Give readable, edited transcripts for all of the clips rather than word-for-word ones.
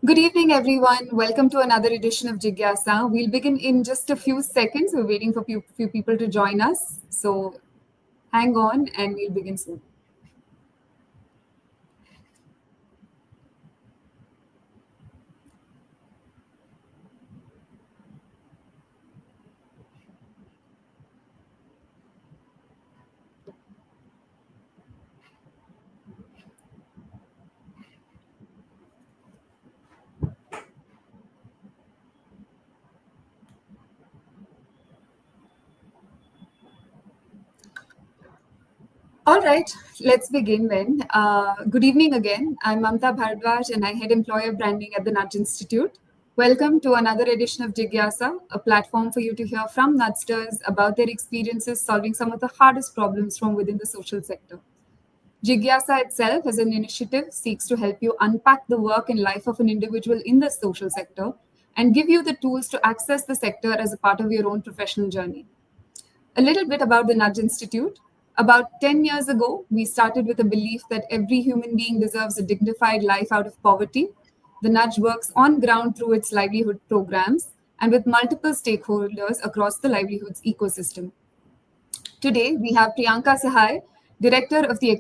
Good evening, everyone. Welcome to another edition of Jigyasa. We'll begin in just a few seconds. We're waiting for few people to join us. So hang on and we'll begin soon. All right, let's begin then. Good evening again. I'm Mamta Bhardwaj and I head employer branding at the Nudge Institute. Welcome to another edition of Jigyasa, a platform for you to hear from Nudgesters about their experiences solving some of the hardest problems from within the social sector. Jigyasa itself, as an initiative, seeks to help you unpack the work and life of an individual in the social sector and give you the tools to access the sector as a part of your own professional journey. A little bit about the Nudge Institute. About 10 years ago, we started with a belief that every human being deserves a dignified life out of poverty. The Nudge works on ground through its livelihood programs and with multiple stakeholders across the livelihoods ecosystem. Today, we have Priyanka Sahay, Director of the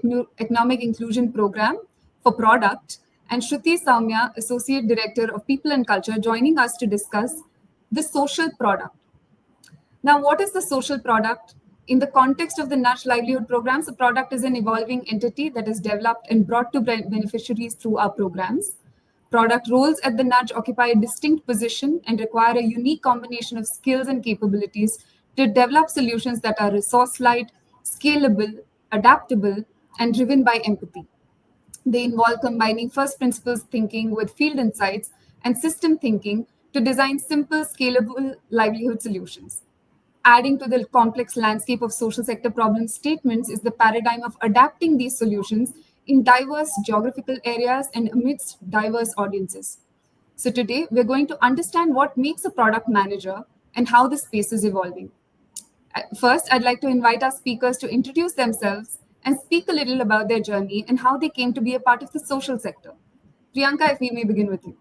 Economic Inclusion Program for Product, and Shruti Soumya, Associate Director of People and Culture, joining us to discuss the social product. Now, what is the social product? In the context of the Nudge Livelihood Programs, a product is an evolving entity that is developed and brought to beneficiaries through our programs. Product roles at the Nudge occupy a distinct position and require a unique combination of skills and capabilities to develop solutions that are resource light, scalable, adaptable, and driven by empathy. They involve combining first principles thinking with field insights and system thinking to design simple, scalable livelihood solutions. Adding to the complex landscape of social sector problem statements is the paradigm of adapting these solutions in diverse geographical areas and amidst diverse audiences. So, today we're going to understand what makes a product manager and how the space is evolving. First, I'd like to invite our speakers to introduce themselves and speak a little about their journey and how they came to be a part of the social sector. Priyanka, if we may begin with you.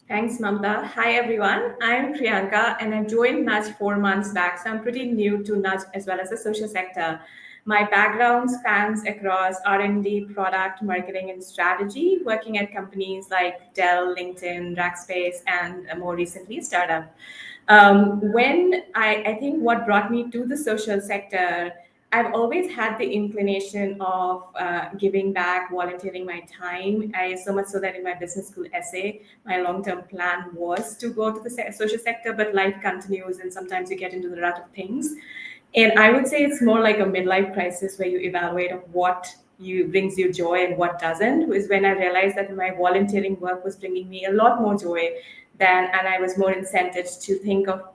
Thanks, Mamta. Hi, everyone. I'm Priyanka, and I joined Nudge 4 months back, so I'm pretty new to Nudge as well as the social sector. My background spans across R&D, product, marketing, and strategy, working at companies like Dell, LinkedIn, Rackspace, and more recently, startup. When I think what brought me to the social sector, I've always had the inclination of giving back, volunteering my time. I so much so that in my business school essay, my long-term plan was to go to the social sector, but life continues, and sometimes you get into the rut of things. And I would say it's more like a midlife crisis where you evaluate of what you brings you joy and what doesn't. Is when I realized that my volunteering work was bringing me a lot more joy than, and I was more incented to think of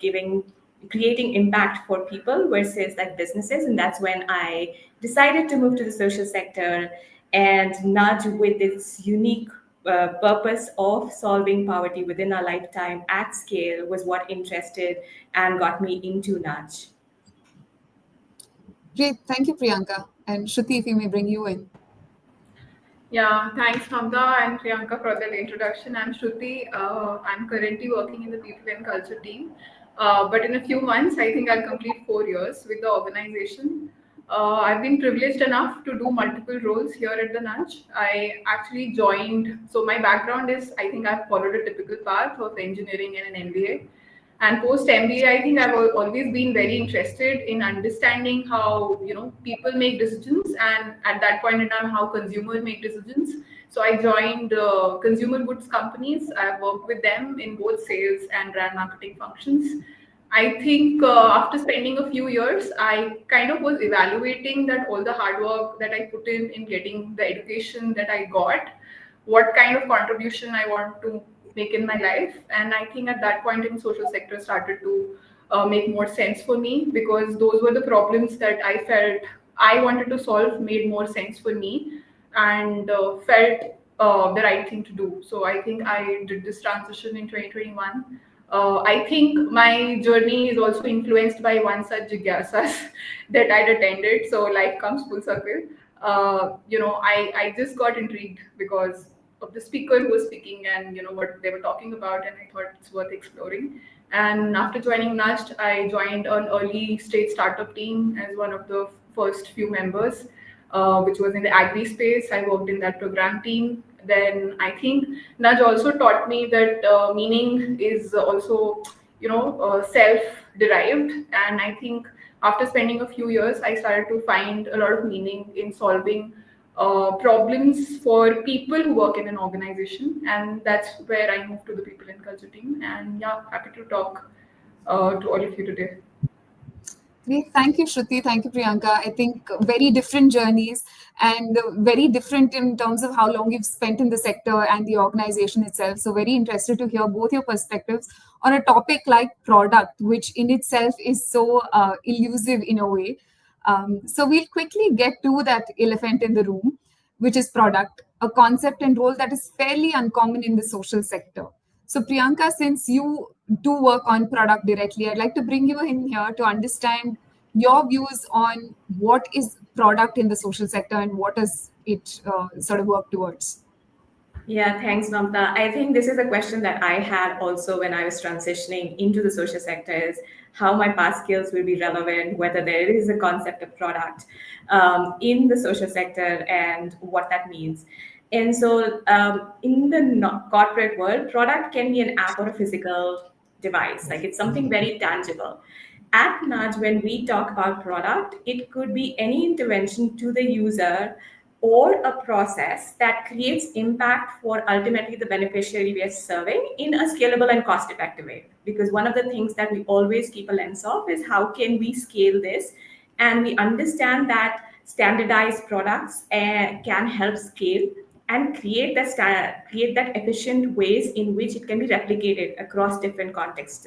creating impact for people versus like businesses. And that's when I decided to move to the social sector, and Nudge, with its unique purpose of solving poverty within our lifetime at scale, was what interested and got me into Nudge. Great. Thank you, Priyanka. And Shruti, if we may bring you in. Yeah, thanks, Mamta and Priyanka, for that introduction. I'm Shruti. I'm currently working in the People and Culture team. But in a few months, I think I'll complete 4 years with the organization. I've been privileged enough to do multiple roles here at the Nudge. I actually joined, so my background is, I think I've followed a typical path of engineering and an MBA. And post MBA, I think I've always been very interested in understanding how people make decisions, and at that point in time, how consumers make decisions. So I joined consumer goods companies. I've worked with them in both sales and brand marketing functions. I think after spending a few years, I kind of was evaluating that all the hard work that I put in getting the education that I got, what kind of contribution I want to make in my life. And I think at that point in social sector started to make more sense for me, because those were the problems that I felt I wanted to solve, made more sense for me, and felt the right thing to do. So I think I did this transition in 2021. I think my journey is also influenced by one such jigyasas that I'd attended. So life comes full circle. I just got intrigued because the speaker who was speaking and what they were talking about, and I thought it's worth exploring. And after joining Nudged, I joined an early stage startup team as one of the first few members, which was in the agri space. I worked in that program team. Then I think Nudge also taught me that meaning is also, self-derived. And I think after spending a few years, I started to find a lot of meaning in solving problems for people who work in an organization, and that's where I moved to the people and culture team. And yeah, happy to talk to all of you today. Great. Thank you, Shruti. Thank you, Priyanka. I think very different journeys and very different in terms of how long you've spent in the sector and the organization itself. So, very interested to hear both your perspectives on a topic like product, which in itself is so elusive in a way. So, we'll quickly get to that elephant in the room, which is product, a concept and role that is fairly uncommon in the social sector. So, Priyanka, since you do work on product directly, I'd like to bring you in here to understand your views on what is product in the social sector and what does it sort of work towards. Yeah, thanks, Mamta. I think this is a question that I had also when I was transitioning into the social sector is how my past skills will be relevant, whether there is a concept of product in the social sector and what that means. And so in the corporate world, product can be an app or a physical device. Like it's something very tangible. At Nudge, when we talk about product, it could be any intervention to the user or a process that creates impact for ultimately the beneficiary we are serving in a scalable and cost effective way. Because one of the things that we always keep a lens of is how can we scale this, and we understand that standardized products can help scale and create that efficient ways in which it can be replicated across different contexts.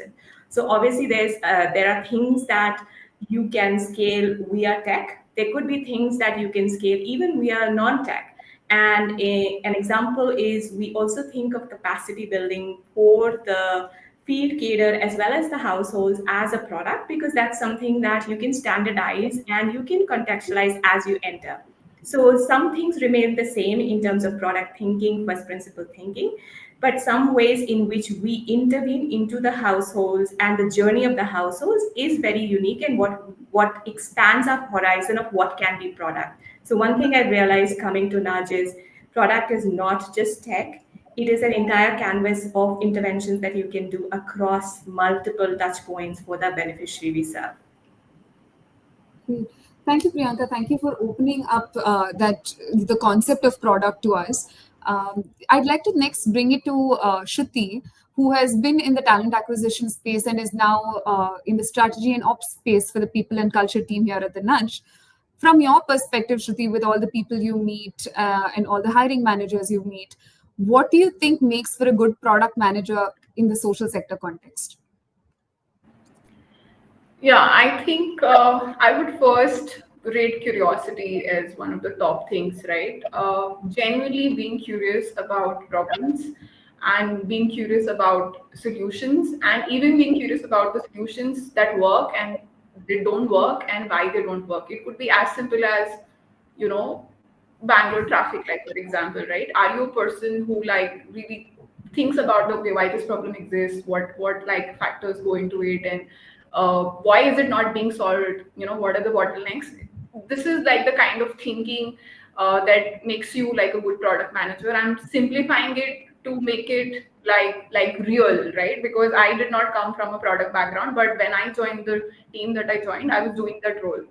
So obviously there are things that you can scale via tech. There could be things that you can scale even via non-tech. And an example is we also think of capacity building for the field cater as well as the households as a product, because that's something that you can standardize and you can contextualize as you enter. So some things remain the same in terms of product thinking, first principle thinking, but some ways in which we intervene into the households and the journey of the households is very unique, and what expands our horizon of what can be product. So one thing I realized coming to Nudge is product is not just tech. It is an entire canvas of interventions that you can do across multiple touch points for the beneficiary we serve. Great. Thank you, Priyanka. Thank you for opening up that the concept of product to us. I'd like to next bring it to Shruti, who has been in the talent acquisition space and is now in the strategy and ops space for the people and culture team here at the Nudge. From your perspective, Shruti, with all the people you meet and all the hiring managers you meet, what do you think makes for a good product manager in the social sector context? Yeah, I think I would first rate curiosity as one of the top things, right? Genuinely being curious about problems and being curious about solutions, and even being curious about the solutions that work and they don't work and why they don't work. It could be as simple as, you know, Bangalore traffic, like for example, right? Are you a person who like really thinks about the okay, why this problem exists, what like factors go into it, and why is it not being solved? You know, what are the bottlenecks? This is like the kind of thinking that makes you like a good product manager. I'm simplifying it to make it like real, right? Because I did not come from a product background, but when I joined the team that I joined, I was doing that role.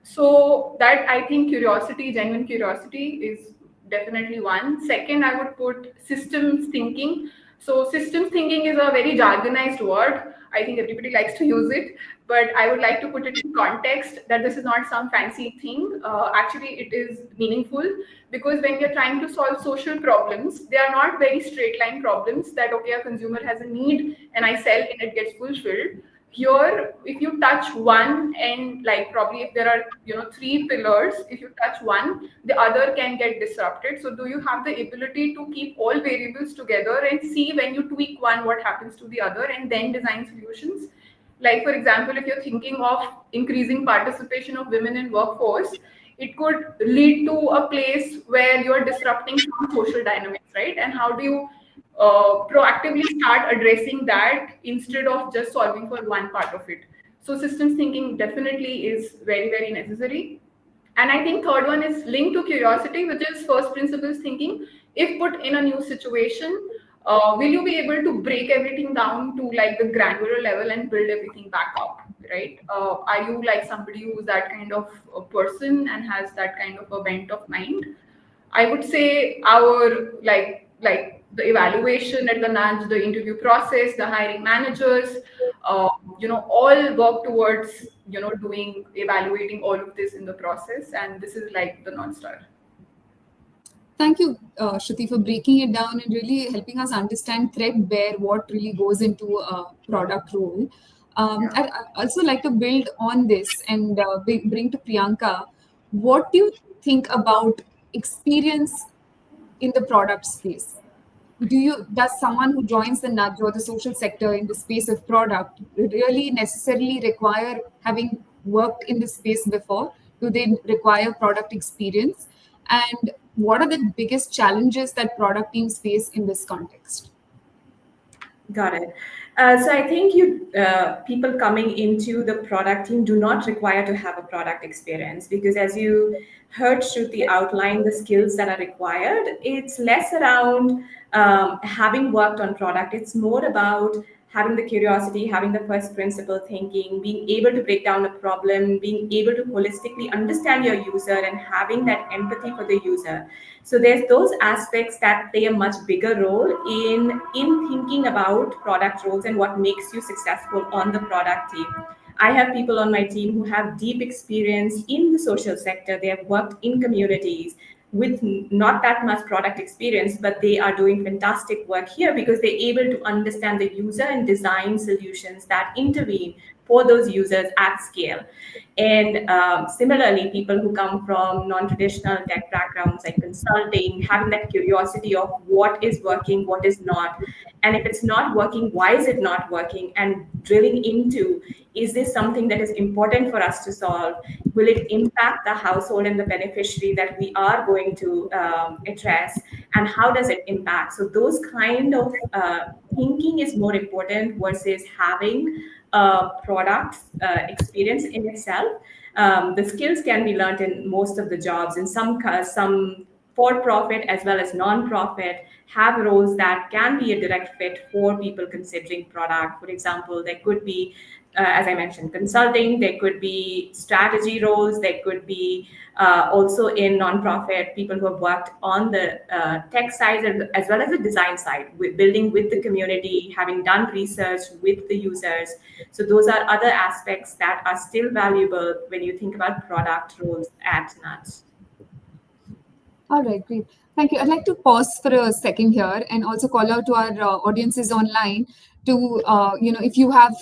So that I think curiosity, genuine curiosity is definitely one. Second, I would put systems thinking. So systems thinking is a very jargonized word. I think everybody likes to use it, but I would like to put it in context that this is not some fancy thing. Actually, it is meaningful, because when you're trying to solve social problems, they are not very straight line problems that okay, a consumer has a need and I sell and it gets fulfilled. Here, if you touch one, and like probably if there are three pillars, if you touch one, the other can get disrupted. So do you have the ability to keep all variables together and see when you tweak one what happens to the other, and then design solutions? Like for example, if you're thinking of increasing participation of women in workforce, it could lead to a place where you're disrupting some social dynamics, right? And how do you proactively start addressing that instead of just solving for one part of it? So systems thinking definitely is very, very necessary. And I think third one is linked to curiosity, which is first principles thinking. If put in a new situation, will you be able to break everything down to like the granular level and build everything back up, right? Are you like somebody who's that kind of a person and has that kind of a bent of mind? I would say our the evaluation at the nudge, the interview process, the hiring managers, all work towards doing evaluating all of this in the process, and this is like the North Star. Thank you, Shruti, for breaking it down and really helping us understand threadbare what really goes into a product role. I also like to build on this and bring to Priyanka. What do you think about experience in the product space? Does someone who joins the nudge or the social sector in the space of product really necessarily require having worked in this space before? Do they require product experience? And what are the biggest challenges that product teams face in this context? Got it. So I think people coming into the product team do not require to have a product experience, because as you heard Shruti outline the skills that are required, it's less around having worked on product. It's more about having the curiosity, having the first principle thinking, being able to break down a problem, being able to holistically understand your user, and having that empathy for the user. So there's those aspects that play a much bigger role in thinking about product roles and what makes you successful on the product team. I have people on my team who have deep experience in the social sector. They have worked in communities with not that much product experience, but they are doing fantastic work here because they're able to understand the user and design solutions that intervene for those users at scale. And similarly, people who come from non-traditional tech backgrounds like consulting, having that curiosity of what is working, what is not, and if it's not working, why is it not working, and drilling into, is this something that is important for us to solve? Will it impact the household and the beneficiary that we are going to address? And how does it impact? So those kind of thinking is more important versus having product experience in itself. The skills can be learned in most of the jobs. In some for-profit as well as non-profit have roles that can be a direct fit for people considering product. For example, there could be, as I mentioned, consulting, there could be strategy roles, there could be also in non-profit, people who have worked on the tech side as well as the design side, with building with the community, having done research with the users. So those are other aspects that are still valuable when you think about product roles at Nuts. All right, great. Thank you. I'd like to pause for a second here and also call out to our audiences online to, if you have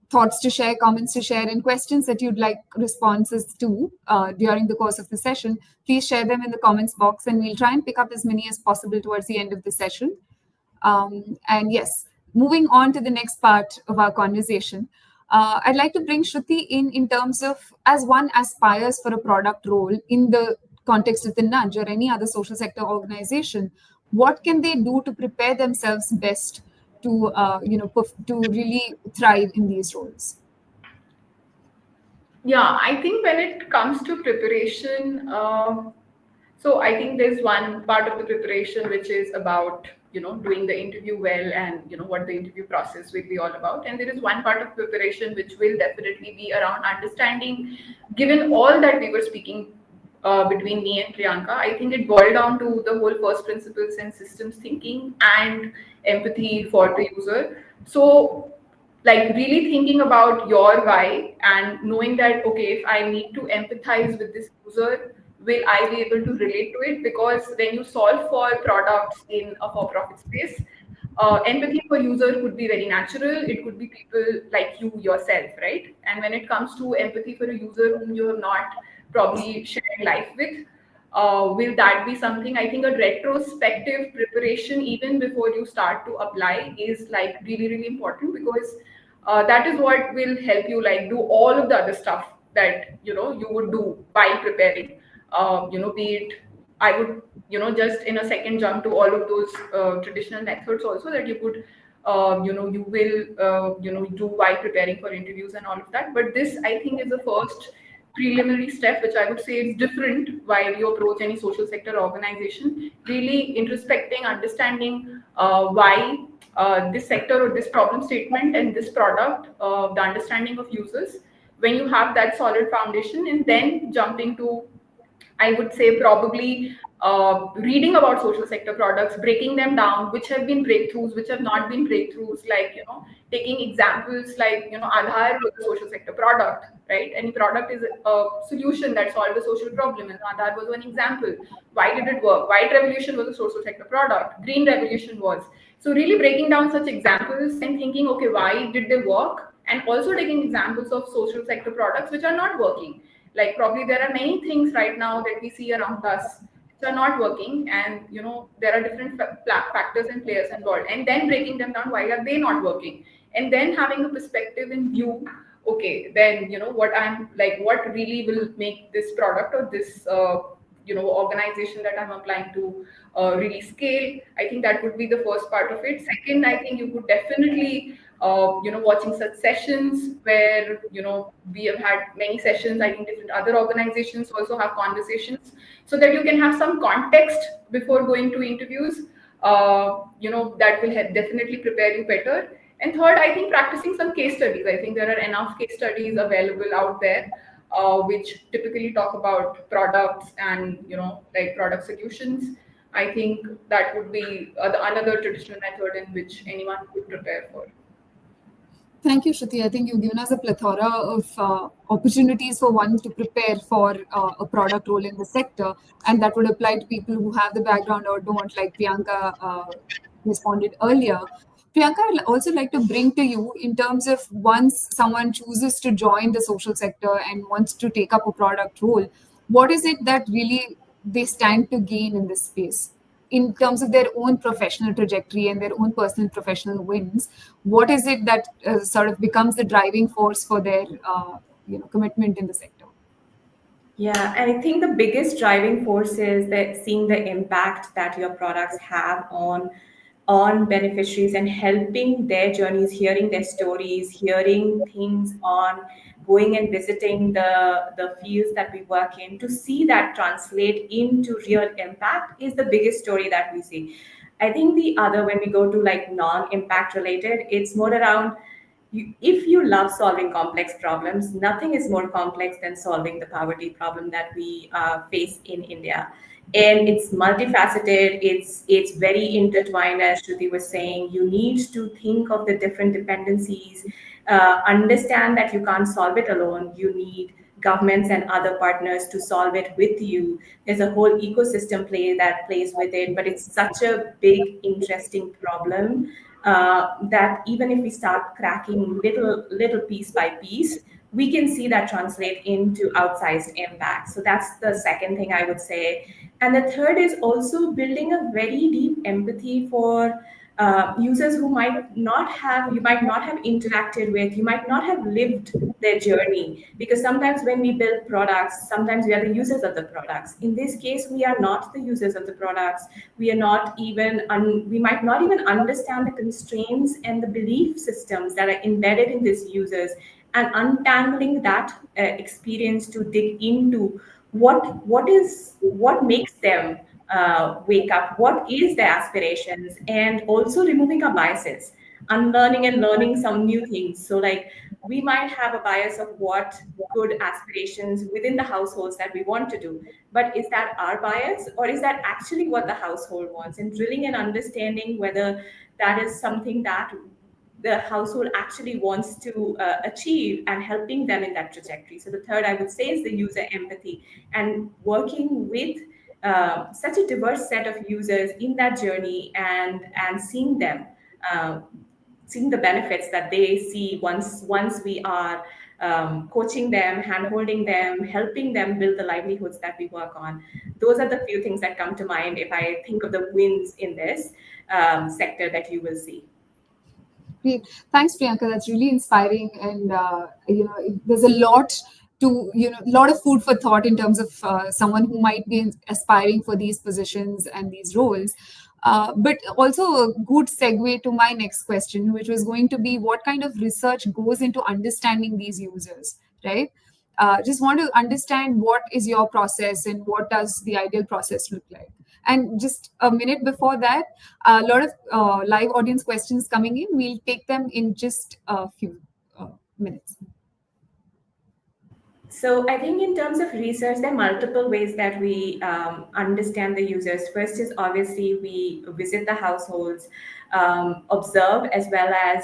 thoughts to share, comments to share, and questions that you'd like responses to during the course of the session, please share them in the comments box and we'll try and pick up as many as possible towards the end of the session. And yes, moving on to the next part of our conversation, I'd like to bring Shruti in terms of, as one aspires for a product role in the context of the nudge or any other social sector organization, what can they do to prepare themselves best to to really thrive in these roles? Yeah, I think when it comes to preparation, so I think there's one part of the preparation which is about doing the interview well and what the interview process will be all about, and there is one part of preparation which will definitely be around understanding. Given all that we were speaking between me and Priyanka, I think it boiled down to the whole first principles and systems thinking and empathy for the user. So like really thinking about your why and knowing that, okay, if I need to empathize with this user, will I be able to relate to it? Because when you solve for products in a for-profit space, empathy for user could be very natural. It could be people like you yourself, right? And when it comes to empathy for a user whom you have not probably shared life with, will that be something? I think a retrospective preparation even before you start to apply is like really, really important, because that is what will help you like do all of the other stuff that you would do while preparing. Be it, I would, just in a second jump to all of those traditional methods also that you could, you will, do while preparing for interviews and all of that. But this, I think, is the first preliminary step, which I would say is different while you approach any social sector organization. Really introspecting, understanding why this sector or this problem statement and this product, the understanding of users. When you have that solid foundation, and then jumping to, I would say, probably reading about social sector products, breaking them down, which have been breakthroughs, which have not been breakthroughs, like, taking examples like, Aadhaar was a social sector product, right? Any product is a solution that solved a social problem, and Aadhaar was one example. Why did it work? White Revolution was a social sector product. Green Revolution was. So really breaking down such examples and thinking, okay, why did they work? And also taking examples of social sector products which are not working. Like, probably there are many things right now that we see around us which are not working, and there are different factors and players involved, and then breaking them down, why are they not working, and then having a perspective in view. Okay, then what I'm like, what really will make this product or this organization that I'm applying to really scale. I think that would be the first part of it. Second, I think you could definitely watching such sessions where we have had many sessions. I think different other organizations also have conversations, so that you can have some context before going to interviews. That will definitely prepare you better. And third, I think practicing some case studies. I think there are enough case studies available out there, which typically talk about products and like product solutions. I think that would be another traditional method in which anyone could prepare for. Thank you, Shruti. I think you've given us a plethora of opportunities for one to prepare for a product role in the sector, and that would apply to people who have the background or don't, like Priyanka responded earlier. Priyanka, I'd also like to bring to you in terms of once someone chooses to join the social sector and wants to take up a product role, what is it that really they stand to gain in this space? In terms of their own professional trajectory and their own personal professional wins, what is it that sort of becomes the driving force for their commitment in the sector? Yeah, and I think the biggest driving force is that seeing the impact that your products have on beneficiaries and helping their journeys, hearing their stories, hearing things on going and visiting the fields that we work in, to see that translate into real impact is the biggest story that we see. I think the other, when we go to like non-impact related, it's more around if you love solving complex problems, nothing is more complex than solving the poverty problem that we face in India. And it's multifaceted. It's very intertwined, as Shruti was saying. You need to think of the different dependencies, understand that you can't solve it alone. You need governments and other partners to solve it with you. There's a whole ecosystem play that plays with it, but it's such a big, interesting problem that even if we start cracking little piece by piece, we can see that translate into outsized impact. So that's the second thing I would say. And the third is also building a very deep empathy for users who you might not have interacted with, you might not have lived their journey. Because sometimes when we build products, sometimes we are the users of the products. In this case, we are not the users of the products. We are not even, we might not even understand the constraints and the belief systems that are embedded in these users, and untangling that experience to dig into what makes them wake up, what is their aspirations, and also removing our biases, unlearning and learning some new things. So like we might have a bias of what good aspirations within the households that we want to do, but is that our bias or is that actually what the household wants, and drilling and understanding whether that is something that the household actually wants to achieve, and helping them in that trajectory. So the third I would say is the user empathy, and working with such a diverse set of users in that journey, and seeing them, uh, seeing the benefits that they see once we are coaching them, hand-holding them, helping them build the livelihoods that we work on. Those are the few things that come to mind if I think of the wins in this sector that you will see. Great. Thanks, Priyanka. That's really inspiring. And, there's a lot to a lot of food for thought in terms of someone who might be aspiring for these positions and these roles. But also a good segue to my next question, which was going to be what kind of research goes into understanding these users, right? Just want to understand what is your process and what does the ideal process look like. And just a minute before that, a lot of live audience questions coming in. We'll take them in just a few minutes. So I think in terms of research, there are multiple ways that we understand the users. First is obviously we visit the households, observe, as well as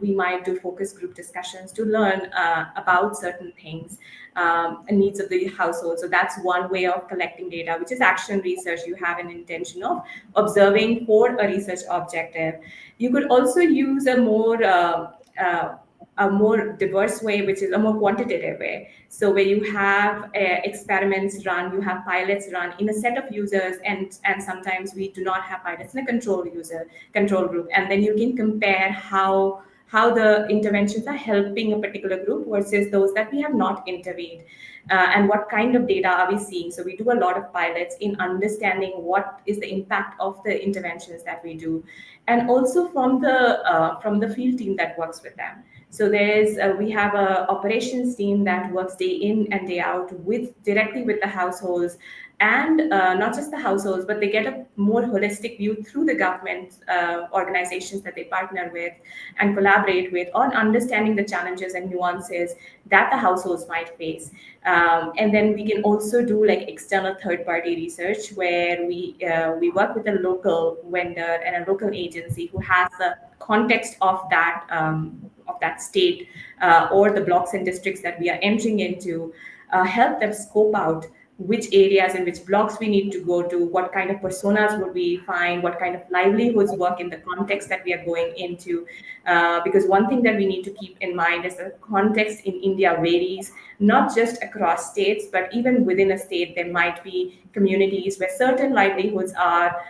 we might do focus group discussions to learn about certain things and needs of the household. So that's one way of collecting data, which is action research. You have an intention of observing for a research objective. You could also use a more diverse way, which is a more quantitative way. So where you have experiments run, you have pilots run in a set of users, and sometimes we do not have pilots in a control group, and then you can compare how the interventions are helping a particular group versus those that we have not intervened, and what kind of data are we seeing. So we do a lot of pilots in understanding what is the impact of the interventions that we do, and also from the field team that works with them. So we have a operations team that works day in and day out directly with the households, and not just the households, but they get a more holistic view through the government organizations that they partner with and collaborate with on understanding the challenges and nuances that the households might face. And then we can also do like external third-party research where we work with a local vendor and a local agency who has the context of that state or the blocks and districts that we are entering into, help them scope out which areas and which blocks we need to go to, what kind of personas would we find, what kind of livelihoods work in the context that we are going into. Because one thing that we need to keep in mind is the context in India varies, not just across states, but even within a state, there might be communities where certain livelihoods are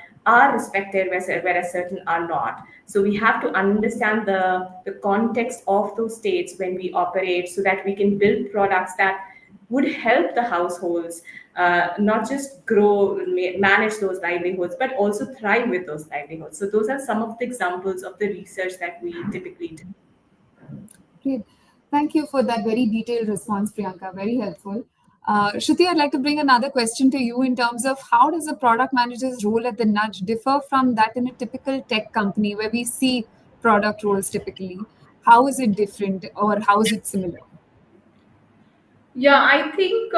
respected, whereas certain are not. So we have to understand the context of those states when we operate so that we can build products that would help the households not just manage those livelihoods, but also thrive with those livelihoods. So those are some of the examples of the research that we typically do. Great. Thank you for that very detailed response, Priyanka. Very helpful. Shruti, I'd like to bring another question to you in terms of how does a product manager's role at the Nudge differ from that in a typical tech company where we see product roles typically? How is it different or how is it similar? Yeah, I think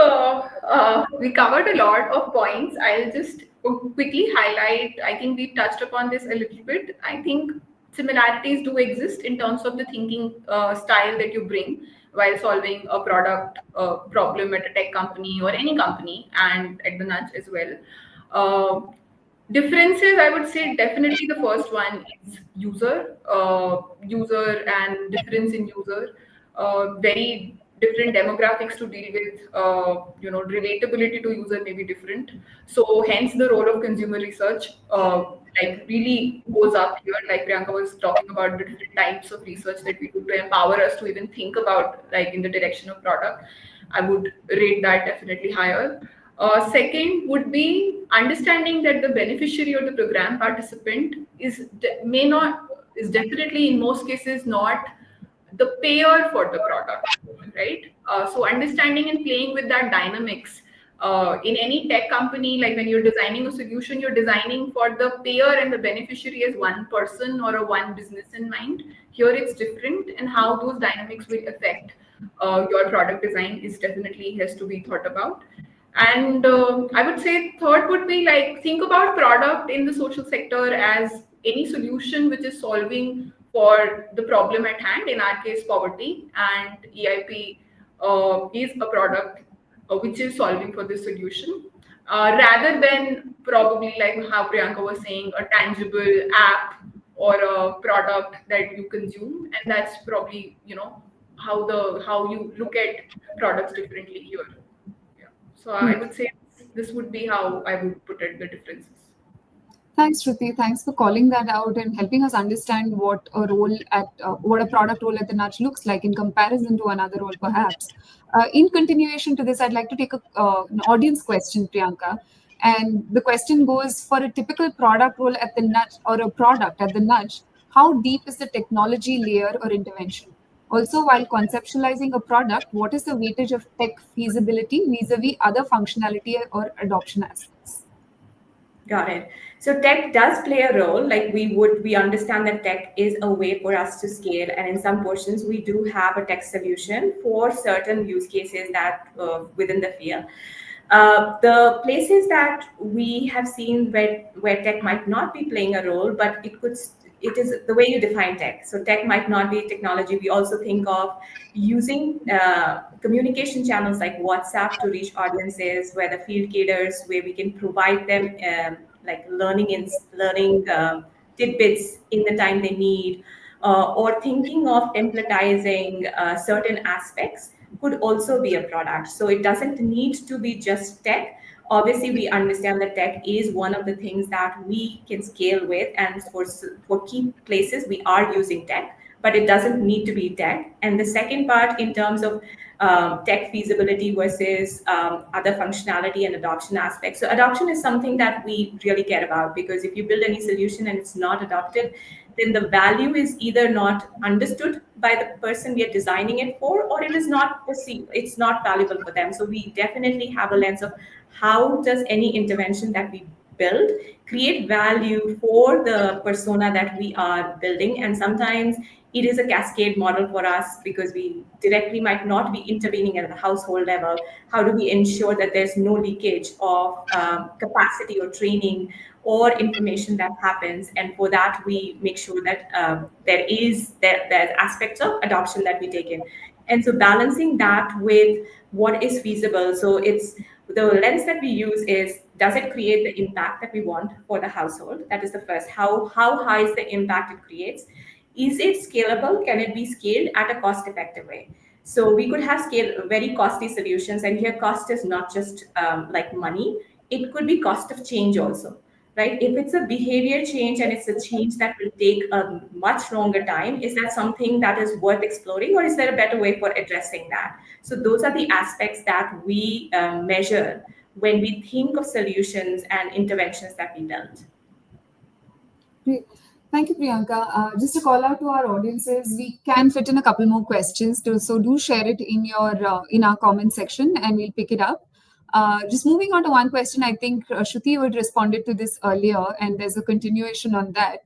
we covered a lot of points. I'll just quickly highlight. I think we touched upon this a little bit. I think similarities do exist in terms of the thinking style that you bring while solving a product problem at a tech company or any company, and at the Nudge as well. Differences, I would say definitely the first one is user and difference in user. Very different demographics to deal with. Relatability to user may be different. So hence the role of consumer research like really goes up here. Like Priyanka was talking about the different types of research that we do to empower us to even think about like in the direction of product. I would rate that definitely higher. Second would be understanding that the beneficiary or the program participant is definitely in most cases not the payer for the product, right? So understanding and playing with that dynamics in any tech company, like when you're designing a solution, you're designing for the payer and the beneficiary as one person or a one business in mind. Here it's different, and how those dynamics will affect your product design is definitely has to be thought about. And I would say third would be like think about product in the social sector as any solution which is solving for the problem at hand, in our case poverty, and EIP is a product which is solving for this solution, rather than probably like how Priyanka was saying, a tangible app or a product that you consume. And that's probably how you look at products differently here. Yeah. So I would say this would be how I would put it, the differences. Thanks, Shruti. Thanks for calling that out and helping us understand what a product role at the Nudge looks like in comparison to another role, perhaps. In continuation to this, I'd like to take an audience question, Priyanka. And the question goes, for a typical product role at the Nudge or a product at the Nudge, how deep is the technology layer or intervention? Also, while conceptualizing a product, what is the weightage of tech feasibility vis-a-vis other functionality or adoption aspects? Got it. So tech does play a role. Like we understand that tech is a way for us to scale, and in some portions we do have a tech solution for certain use cases that within the field. The places that we have seen where tech might not be playing a role, but it is the way you define tech. So tech might not be technology. We also think of using communication channels like WhatsApp to reach audiences, where the field cadres, where we can provide them like learning tidbits in the time they need, or thinking of templatizing certain aspects could also be a product. So it doesn't need to be just tech. Obviously, we understand that tech is one of the things that we can scale with, and for key places, we are using tech, but it doesn't need to be tech. And the second part, in terms of tech feasibility versus other functionality and adoption aspects. So adoption is something that we really care about, because if you build any solution and it's not adopted, then the value is either not understood by the person we are designing it for, or it is not perceived, it's not valuable for them. So we definitely have a lens of how does any intervention that we build create value for the persona that we are building. And sometimes it is a cascade model for us, because we directly might not be intervening at the household level. How do we ensure that there's no leakage of capacity or training or information that happens? And for that, we make sure that there's aspects of adoption that we take in. And so balancing that with what is feasible. So it's the lens that we use is, does it create the impact that we want for the household? That is the first. How high is the impact it creates? Is it scalable? Can it be scaled at a cost effective way? So we could have scale very costly solutions, and here cost is not just like money. It could be cost of change also, right? If it's a behavior change and it's a change that will take a much longer time, is that something that is worth exploring, or is there a better way for addressing that? So those are the aspects that we measure when we think of solutions and interventions that we build. Great. Thank you, Priyanka. Just to call out to our audiences, we can fit in a couple more questions, so do share it in our comment section, and we'll pick it up. Just moving on to one question, I think Shruti would responded to this earlier, and there's a continuation on that.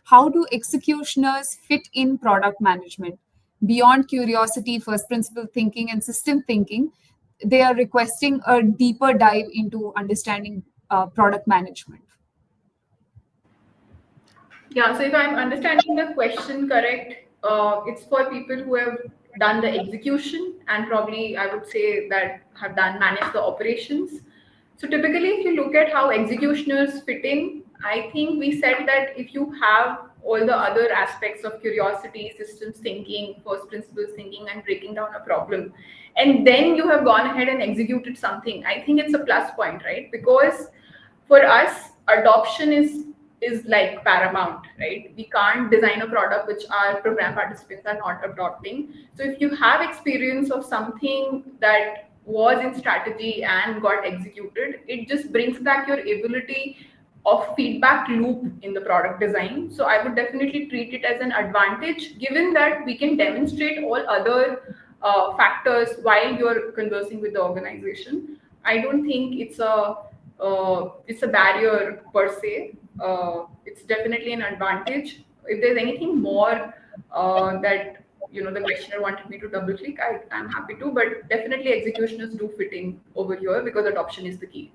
How do executioners fit in product management? Beyond curiosity, first principle thinking, and system thinking, they are requesting a deeper dive into understanding product management. Yeah, so if I'm understanding the question correct, it's for people who have done the execution, and probably I would say that have done manage the operations. So typically, if you look at how executioners fit in, I think we said that if you have all the other aspects of curiosity, systems thinking, first principles thinking, and breaking down a problem, and then you have gone ahead and executed something, I think it's a plus point, right? Because for us, adoption is like paramount, right? We can't design a product which our program participants are not adopting. So if you have experience of something that was in strategy and got executed, it just brings back your ability of feedback loop in the product design. So I would definitely treat it as an advantage, given that we can demonstrate all other factors while you're conversing with the organization. I don't think it's a barrier per se. It's definitely an advantage. If there's anything more that the questioner wanted me to double click, I'm happy to. But definitely executioners do fit in over here because adoption is the key.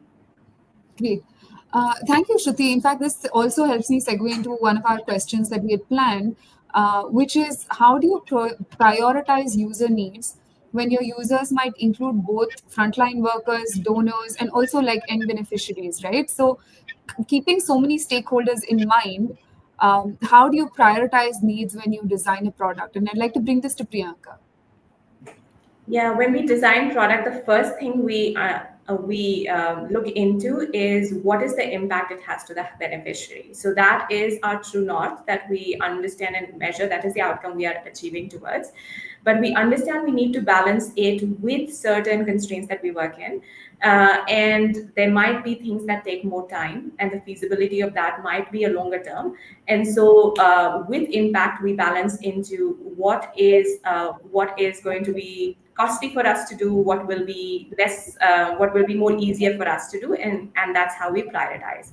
Great. Thank you, Shruti. In fact, this also helps me segue into one of our questions that we had planned, which is how do you prioritize user needs when your users might include both frontline workers, donors, and also like end beneficiaries, right? So, keeping so many stakeholders in mind, how do you prioritize needs when you design a product? And I'd like to bring this to Priyanka. Yeah, when we design product, the first thing we we look into is what is the impact it has to the beneficiary. So that is our true north that we understand and measure. That is the outcome we are achieving towards. But we understand we need to balance it with certain constraints that we work in. And there might be things that take more time, and the feasibility of that might be a longer term. And so, with impact, we balance into what is going to be costly for us to do, what will be less, what will be more easier for us to do, and that's how we prioritize.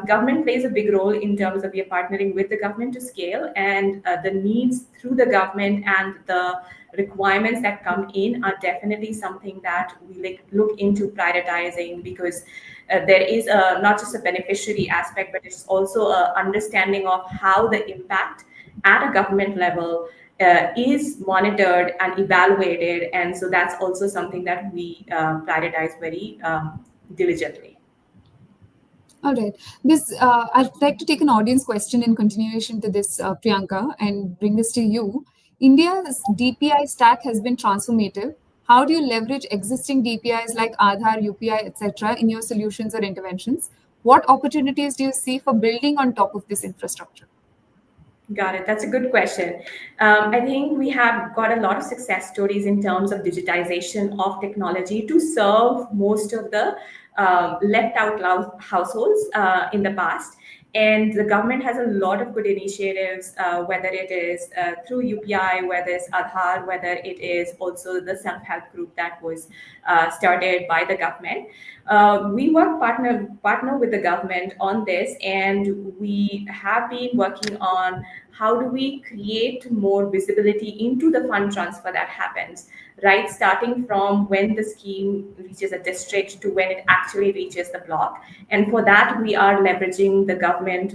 Government plays a big role in terms of we are partnering with the government to scale, and the needs through the government and the requirements that come in are definitely something that we look into prioritizing, because there is not just a beneficiary aspect, but it's also a understanding of how the impact at a government level is monitored and evaluated, and so that's also something that we prioritize very diligently. All right. I'd like to take an audience question in continuation to this, Priyanka, and bring this to you. India's DPI stack has been transformative. How do you leverage existing DPIs like Aadhaar, UPI, etc., in your solutions or interventions? What opportunities do you see for building on top of this infrastructure? Got it. That's a good question. I think we have got a lot of success stories in terms of digitization of technology to serve most of the left out households in the past. And the government has a lot of good initiatives, whether it is through UPI, whether it's Aadhaar, whether it is also the self-help group that was started by the government. We work partner with the government on this, and we have been working on how do we create more visibility into the fund transfer that happens, right? Starting from when the scheme reaches a district to when it actually reaches the block. And for that, we are leveraging the government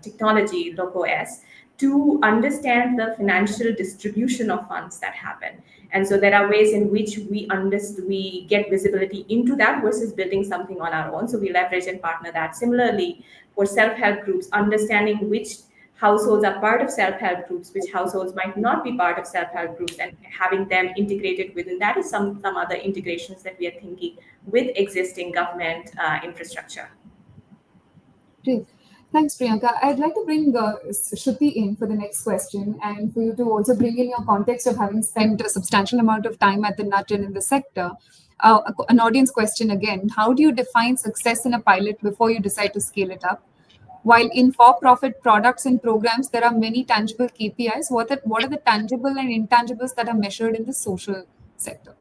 technology, LocoS, to understand the financial distribution of funds that happen. And so there are ways in which we get visibility into that versus building something on our own. So we leverage and partner that. Similarly, for self-help groups, understanding which households are part of self-help groups, which households might not be part of self-help groups, and having them integrated within that is some other integrations that we are thinking with existing government infrastructure. Great. Thanks, Priyanka. I'd like to bring Shruti in for the next question, and for you to also bring in your context of having spent a substantial amount of time at the nut and in the sector. An audience question again: how do you define success in a pilot before you decide to scale it up? While in for-profit products and programs, there are many tangible KPIs. What are the tangible and intangibles that are measured in the social sector?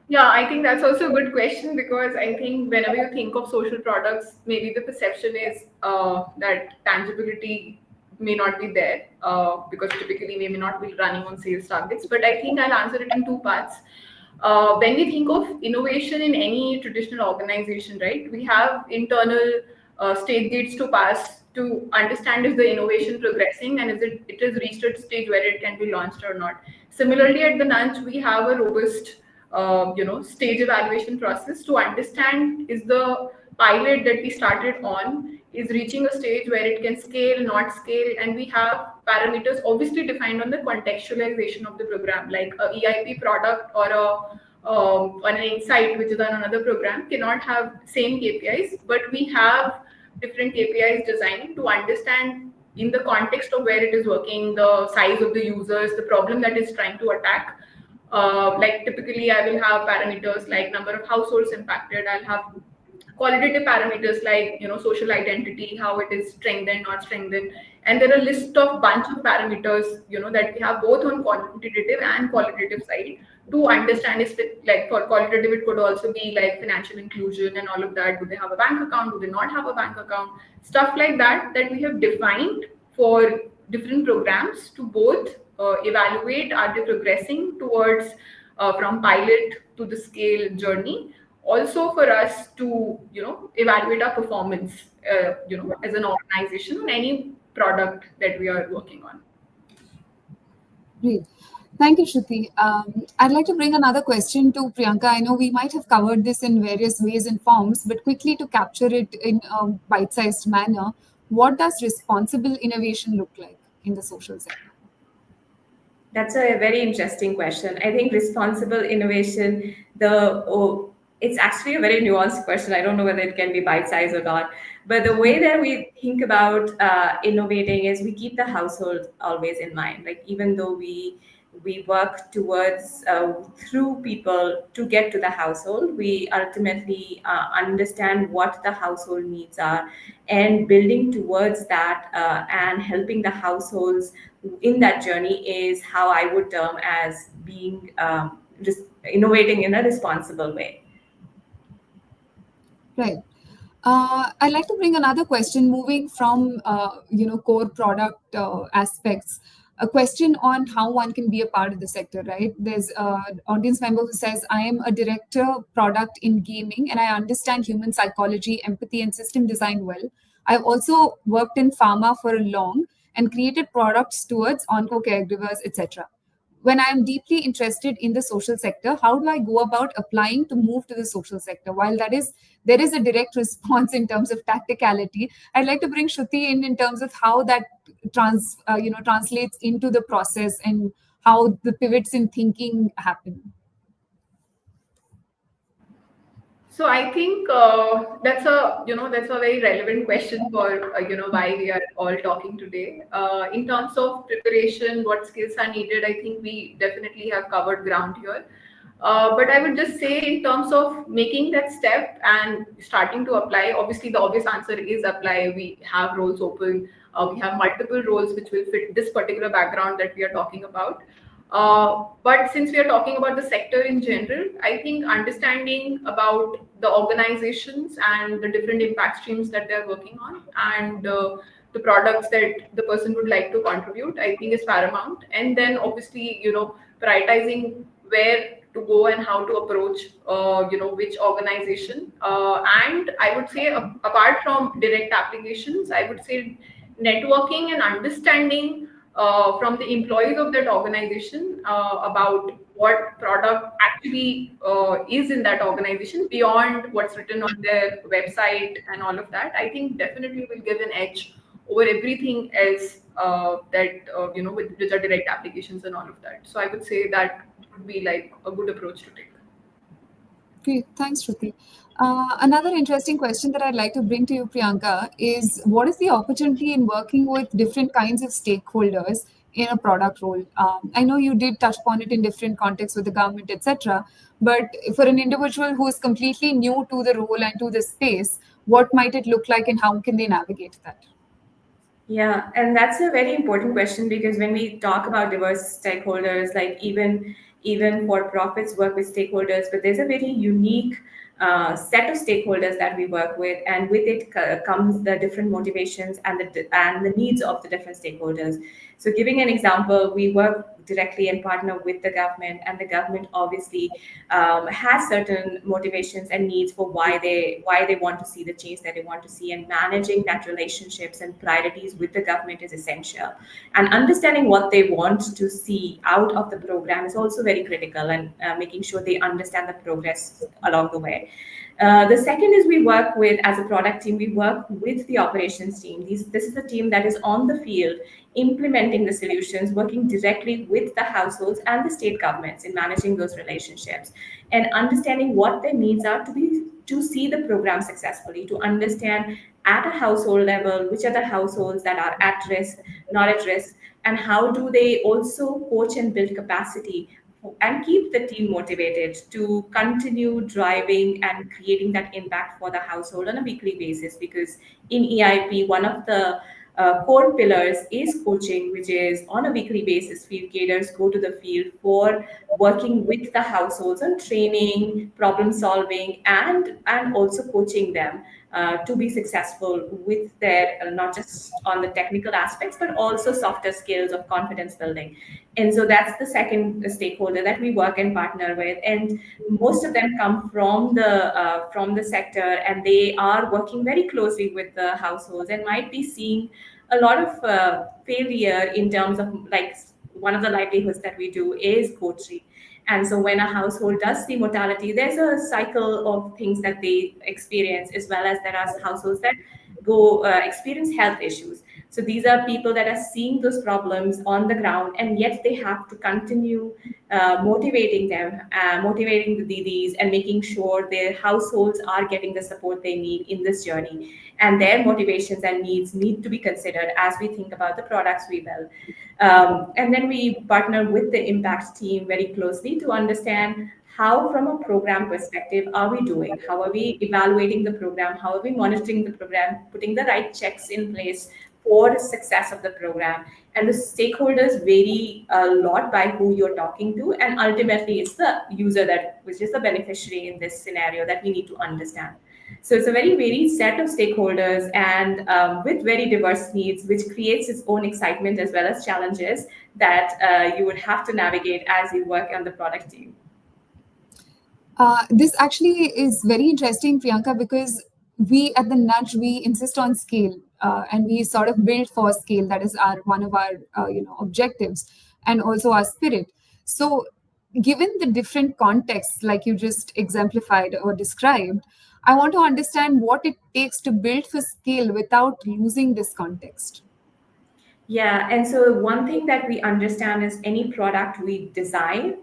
Yeah, I think that's also a good question, because I think whenever you think of social products, maybe the perception is that tangibility may not be there, because typically we may not be running on sales targets. But I think I'll answer it in two parts. When we think of innovation in any traditional organization, right, we have internal stage gates to pass to understand is the innovation progressing and is it has reached a stage where it can be launched or not. Similarly, at the Nunch, we have a robust stage evaluation process to understand is the pilot that we started on is reaching a stage where it can scale, not scale, and we have parameters obviously defined on the contextualization of the program, like a EIP product or an insight, which is on another program, cannot have same KPIs, but we have different KPIs designed to understand in the context of where it is working, the size of the users, the problem that is trying to attack. Like typically I will have parameters like number of households impacted. I'll have qualitative parameters like social identity, how it is strengthened, not strengthened, and there are a list of bunch of parameters that we have both on quantitative and qualitative side to understand if it, like for qualitative it could also be like financial inclusion and all of that. Do they have a bank account? Do they not have a bank account? Stuff like that that we have defined for different programs to both evaluate are they progressing towards from pilot to the scale journey, also for us to evaluate our performance as an organization on any product that we are working on. Great. Thank you, Shruti. I'd like to bring another question to Priyanka. I know we might have covered this in various ways and forms, but quickly to capture it in a bite-sized manner, what does responsible innovation look like in the social sector? That's a very interesting question. I think responsible innovation, it's actually a very nuanced question. I don't know whether it can be bite-sized or not. But the way that we think about innovating is we keep the household always in mind. Like even though we work towards through people to get to the household, we ultimately understand what the household needs are, and building towards that and helping the households in that journey is how I would term as being innovating in a responsible way. Right. I'd like to bring another question, moving from core product aspects. A question on how one can be a part of the sector, right? There's an audience member who says, "I am a director product in gaming, and I understand human psychology, empathy, and system design well. I've also worked in pharma for a long and created products towards onco caregivers, etc. When I am deeply interested in the social sector, how do I go about applying to move to the social sector? While there is a direct response in terms of tacticality, I'd like to bring Shruti in terms of how that translates into the process and how the pivots in thinking happen. So I think that's a very relevant question for why we are all talking today. In terms of preparation, what skills are needed, I think we definitely have covered ground here. But I would just say, in terms of making that step and starting to apply, obviously the obvious answer is apply. We have roles open. We have multiple roles which will fit this particular background that we are talking about. But since we are talking about the sector in general, I think understanding about the organizations and the different impact streams that they're working on, and the products that the person would like to contribute, I think is paramount. And then obviously, prioritizing where to go and how to approach, which organization. And I would say, apart from direct applications, I would say networking and understanding from the employees of that organization about what product actually is in that organization beyond what's written on their website and all of that, I think definitely will give an edge over everything else with the direct applications and all of that. So I would say that would be like a good approach to take. Great, thanks, Shruti. Another interesting question that I'd like to bring to you, Priyanka, is what is the opportunity in working with different kinds of stakeholders in a product role? I know you did touch upon it in different contexts with the government, etc. But for an individual who is completely new to the role and to the space, what might it look like and how can they navigate that? Yeah, and that's a very important question because when we talk about diverse stakeholders, like even for profits work with stakeholders, but there's a very unique set of stakeholders that we work with, and with it comes the different motivations and the needs of the different stakeholders. So, giving an example, we work directly and partner with the government, and the government obviously has certain motivations and needs for why they want to see the change that they want to see, and managing that relationships and priorities with the government is essential. And understanding what they want to see out of the program is also very critical, and making sure they understand the progress along the way. The second is we work with, as a product team, we work with the operations team. This is the team that is on the field implementing the solutions, working directly with the households and the state governments in managing those relationships and understanding what their needs are to see the program successfully, to understand at a household level which are the households that are at risk, not at risk, and how do they also coach and build capacity and keep the team motivated to continue driving and creating that impact for the household on a weekly basis. Because in EIP, one of the core pillars is coaching, which is on a weekly basis. Field cadres go to the field for working with the households on training, problem solving, and also coaching them to be successful with their not just on the technical aspects but also softer skills of confidence building. And so that's the second stakeholder that we work and partner with, and most of them come from the sector, and they are working very closely with the households and might be seeing a lot of failure in terms of, like, one of the livelihoods that we do is coaching. And so when a household does see mortality, there's a cycle of things that they experience, as well as there are households that go experience health issues. So these are people that are seeing those problems on the ground, and yet they have to continue motivating them, motivating the Didis, and making sure their households are getting the support they need in this journey. And their motivations and needs need to be considered as we think about the products we build. And then we partner with the impact team very closely to understand how, from a program perspective, are we doing? How are we evaluating the program? How are we monitoring the program? Putting the right checks in place for the success of the program. And the stakeholders vary a lot by who you're talking to, and ultimately it's the user that, which is the beneficiary in this scenario, that we need to understand. So it's a very varied set of stakeholders, and with very diverse needs, which creates its own excitement as well as challenges that you would have to navigate as you work on the product team. This actually is very interesting, Priyanka, because we at the Nudge we insist on scale, and we sort of build for scale. That is our one of our objectives, and also our spirit. So, given the different contexts, like you just exemplified or described, I want to understand what it takes to build for scale without losing this context. Yeah, and so one thing that we understand is any product we design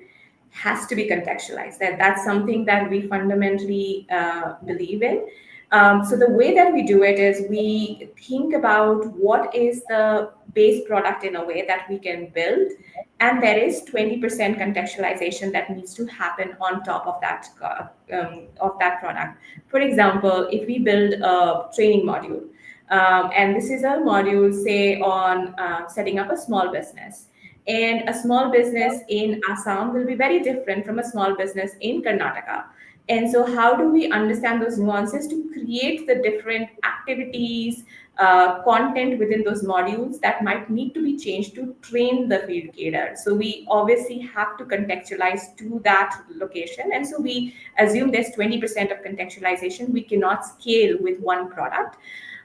has to be contextualized. That's something that we fundamentally believe in. So the way that we do it is we think about what is the base product in a way that we can build, and there is 20% contextualization that needs to happen on top of that product. For example, if we build a training module, and this is a module, say, on setting up a small business. And a small business in Assam will be very different from a small business in Karnataka. And so, how do we understand those nuances to create the different activities, content within those modules that might need to be changed to train the field cater? So, we obviously have to contextualize to that location. And so, we assume there's 20% of contextualization. We cannot scale with one product.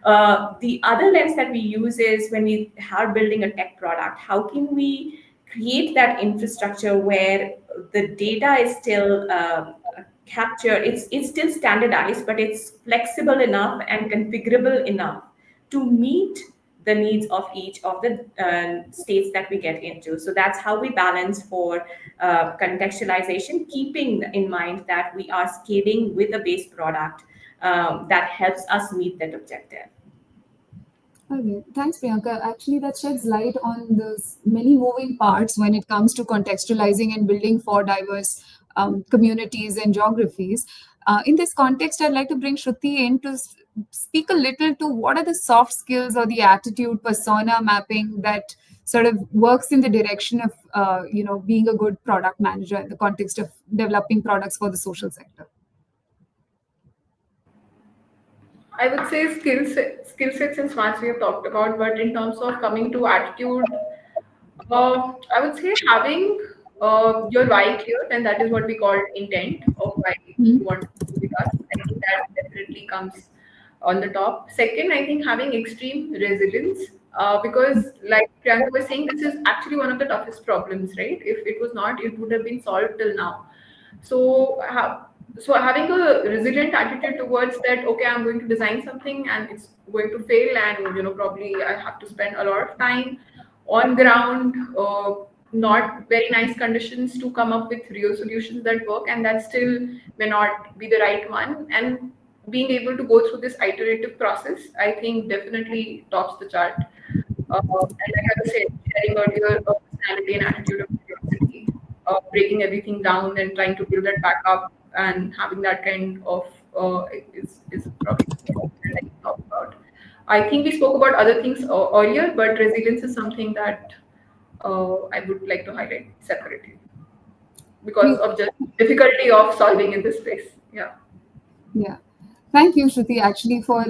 The other lens that we use is when we are building a tech product, how can we create that infrastructure where the data is still captured, it's still standardized, but it's flexible enough and configurable enough to meet the needs of each of the states that we get into. So that's how we balance for contextualization, keeping in mind that we are scaling with a base product that helps us meet that objective. Okay, thanks, Priyanka. Actually, that sheds light on the many moving parts when it comes to contextualizing and building for diverse communities and geographies. In this context, I'd like to bring Shruti in to speak a little to what are the soft skills or the attitude persona mapping that sort of works in the direction of being a good product manager in the context of developing products for the social sector. I would say skill sets and smarts we have talked about, but in terms of coming to attitude, I would say having your why clear, and that is what we call intent of why you Mhm. want to do with us. I think that definitely comes on the top. Second, I think having extreme resilience, because like Priyanka was saying, this is actually one of the toughest problems, right? If it was not, it would have been solved till now. So, so having a resilient attitude towards that, okay, I'm going to design something and it's going to fail, and probably I have to spend a lot of time on ground, not very nice conditions to come up with real solutions that work, and that still may not be the right one. And being able to go through this iterative process, I think definitely tops the chart. And like I was saying, sharing earlier, personality and attitude of curiosity, breaking everything down and trying to build that back up, and having that kind of is probably something that I can talk about. I think we spoke about other things earlier, but resilience is something that I would like to highlight separately because Great. of just difficulty of solving in this space. Yeah. Yeah. Thank you, Shruti, actually, for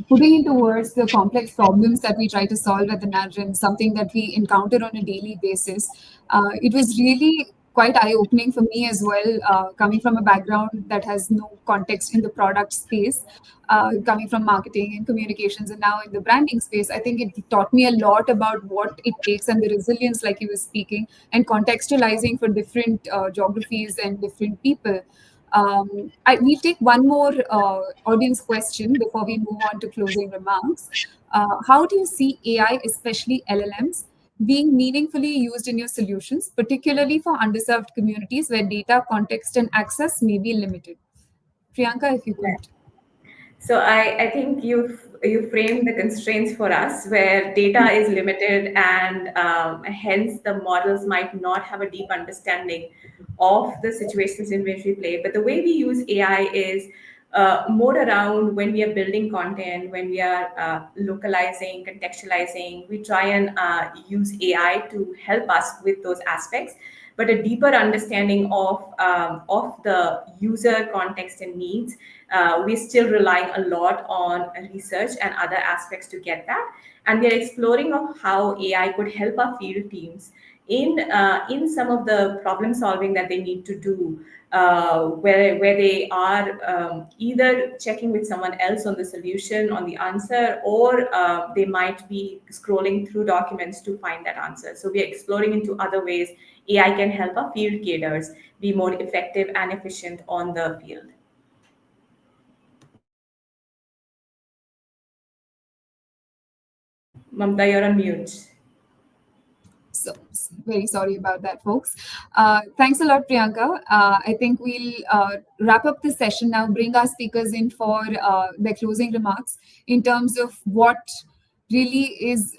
putting into words the complex problems that we try to solve at the Nudge and something that we encounter on a daily basis. It was really quite eye opening for me as well, coming from a background that has no context in the product space, coming from marketing and communications, and now in the branding space. I think it taught me a lot about what it takes and the resilience, like you were speaking, and contextualizing for different geographies and different people. We'll take one more audience question before we move on to closing remarks. How do you see AI, especially LLMs, being meaningfully used in your solutions, particularly for underserved communities where data, context, and access may be limited? Priyanka, if you could. So I think you framed the constraints for us where data is limited and hence the models might not have a deep understanding of the situations in which we play. But the way we use AI is more around when we are building content, when we are localizing, contextualizing, we try and use AI to help us with those aspects. But a deeper understanding of the user context and needs, we're still relying a lot on research and other aspects to get that. And we're exploring of how AI could help our field teams in some of the problem solving that they need to do, where they are either checking with someone else on the solution, on the answer, or they might be scrolling through documents to find that answer. So we are exploring into other ways AI can help our field cadres be more effective and efficient on the field. Mamta, you're on mute. So very sorry about that, folks. Thanks a lot, Priyanka. I think we'll wrap up this session now, bring our speakers in for their closing remarks in terms of what really is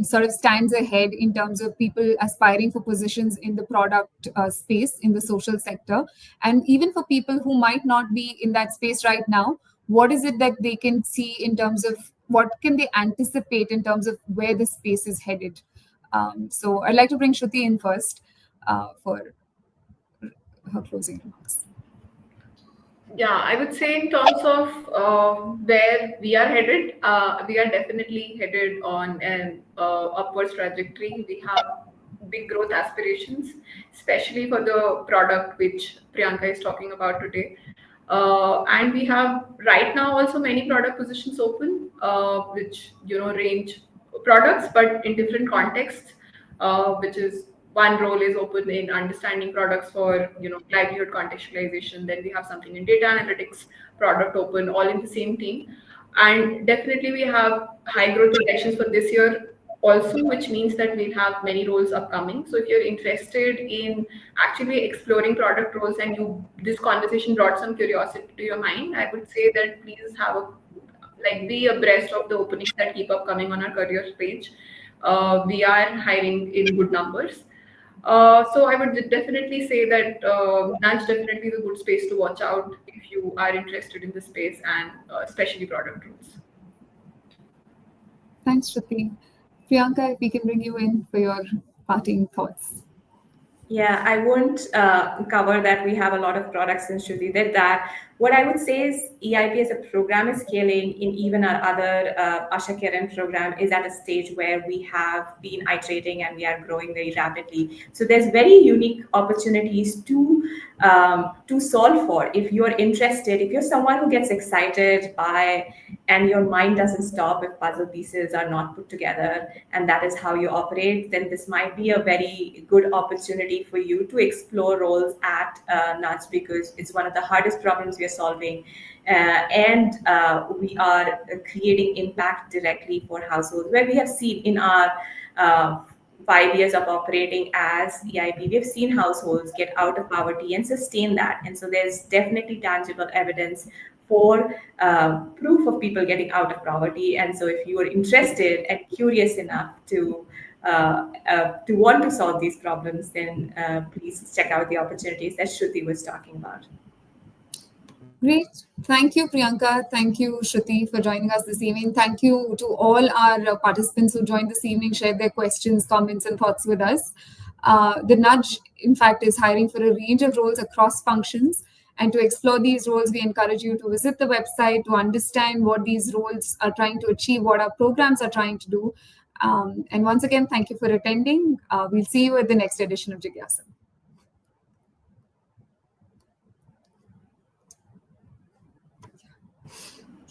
sort of stands ahead in terms of people aspiring for positions in the product space in the social sector, and even for people who might not be in that space right now, what is it that they can see in terms of what can they anticipate in terms of where the space is headed. So I'd like to bring Shruti in first for her closing remarks. Yeah, I would say in terms of where we are headed, we are definitely headed on an upwards trajectory. We have big growth aspirations, especially for the product which Priyanka is talking about today. And we have right now also many product positions open, which range products, but in different contexts. Which is one role is open in understanding products for livelihood contextualization. Then we have something in data analytics product open, all in the same team. And definitely we have high growth projections for this year also, which means that we'll have many roles upcoming. So if you're interested in actually exploring product roles and this conversation brought some curiosity to your mind, I would say that please have a be abreast of the openings that keep up coming on our careers page. We are hiring in good numbers. So I would definitely say that Nudge definitely is a good space to watch out if you are interested in the space and especially product roles. Thanks, Shruti. Priyanka, if we can bring you in for your parting thoughts. Yeah, I won't cover that. We have a lot of products in Shruti did that. What I would say is EIP as a program is scaling in even our other Asha Kiran program is at a stage where we have been iterating and we are growing very rapidly. So there's very unique opportunities to solve for. If you're interested, if you're someone who gets excited by and your mind doesn't stop if puzzle pieces are not put together and that is how you operate, then this might be a very good opportunity for you to explore roles at NUTS, because it's one of the hardest problems we are solving, and we are creating impact directly for households, where we have seen in our 5 years of operating as EIP, we've seen households get out of poverty and sustain that. And so there's definitely tangible evidence for proof of people getting out of poverty. And so if you are interested and curious enough to want to solve these problems, then please check out the opportunities that Shruti was talking about. Great. Thank you, Priyanka. Thank you, Shruti, for joining us this evening. Thank you to all our participants who joined this evening, shared their questions, comments, and thoughts with us. The Nudge, in fact, is hiring for a range of roles across functions. And to explore these roles, we encourage you to visit the website to understand what these roles are trying to achieve, what our programs are trying to do. And once again, thank you for attending. We'll see you at the next edition of Jigyasa.